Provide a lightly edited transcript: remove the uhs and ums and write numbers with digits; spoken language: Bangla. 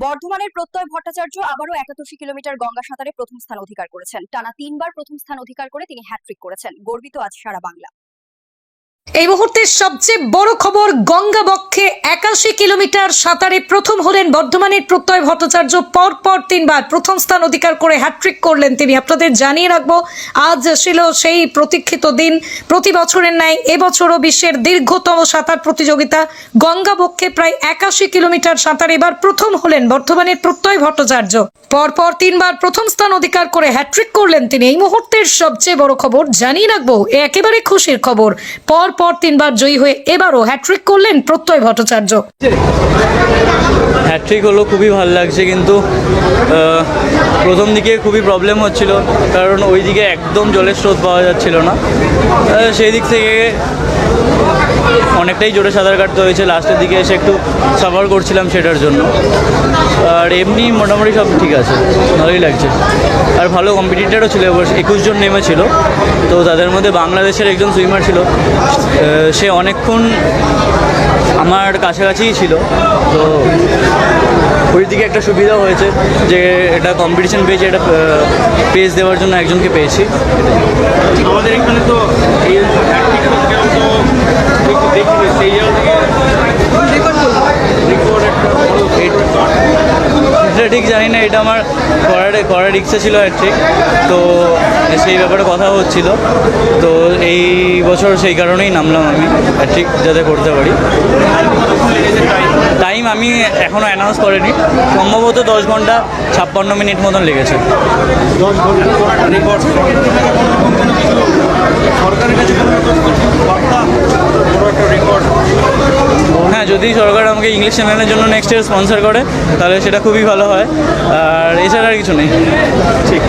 বর্ধমানের প্রত্যয় ভট্টাচার্য আবারও 81 কিলোমিটার গঙ্গা সাঁতারে প্রথম স্থান অধিকার করেছেন। টানা 3বার প্রথম স্থান অধিকার করে তিনি হ্যাট্রিক করেছেন। গর্বিত আজ সারা বাংলা। এই মুহূর্তের সবচেয়ে বড় খবর, গঙ্গা বক্ষে 81 কিলোমিটার সাঁতারে প্রথম হলেন বর্ধমানের প্রত্যয় ভট্টাচার্য। পরপর 3বার প্রথম স্থান অধিকার করে হ্যাট্রিক করলেন তিনি। আপনাদের জানিয়ে রাখবো, আজ ছিল সেই প্রতীক্ষিত দিন। প্রতি বছরের ন্যায় এবছরও বিশ্বের দীর্ঘতম সাঁতার প্রতিযোগিতা গঙ্গা বক্ষে প্রায় 81 কিলোমিটার সাঁতার এবার প্রথম হলেন বর্ধমানের প্রত্যয় ভট্টাচার্য। পরপর 3বার প্রথম স্থান অধিকার করে হ্যাট্রিক করলেন তিনি। এই মুহূর্তের সবচেয়ে বড় খবর জানিয়ে রাখবো, একেবারে খুশির খবর। পরপর 3বার জয়ী হয়ে এবারও হ্যাট্রিক করলেন প্রত্যয় ভট্টাচার্য। হ্যাট্রিক হলো, খুবই ভালো লাগছে, কিন্তু প্রথম দিকে খুবই প্রবলেম হচ্ছিল, কারণ ওই দিকে একদম জলের স্রোত পাওয়া যাচ্ছিল না। সেই দিক থেকে অনেকটাই জোরে সাঁতার কাটতে হয়েছে। লাস্টের দিকে এসে একটু সাফার করছিলাম সেটার জন্য। আর এমনি মোটামুটি সব ঠিক আছে, ভালোই লাগছে। আর ভালো কম্পিটিটারও ছিল, 21 জন নেমেছিল। তো তাদের মধ্যে বাংলাদেশের একজন সুইমার ছিল, সে অনেকক্ষণ আমার কাছাকাছিই ছিল। তো ওই দিকে একটা সুবিধা হয়েছে যে এটা কম্পিটিশন পেয়েছি, এটা পেজ দেওয়ার জন্য একজনকে পেয়েছি। আমাদের এখানে তো এই এটা ঠিক জানি না, এটা আমার করার ইচ্ছা ছিল হ্যাট্রিক, তো সেই ব্যাপারে কথা হচ্ছিল। তো এই বছর সেই কারণেই নামলাম আমি, হ্যাট্রিক যাতে করতে পারি। টাইম আমি এখনও অ্যানাউন্স করিনি, সম্ভবত 10 ঘন্টা 56 মিনিট মতন লেগেছে। 10 ঘন্টা রেকর্ড সরকারের কাছে বার্তা, বড় একটা রেকর্ড। হ্যাঁ, যদি সরকার আমাকে ইংলিশ চ্যানেলের জন্য নেক্সট ইয়ার স্পন্সর করে তাহলে সেটা খুবই ভালো হয়। আর এছাড়া আর কিছু নেই। ঠিক।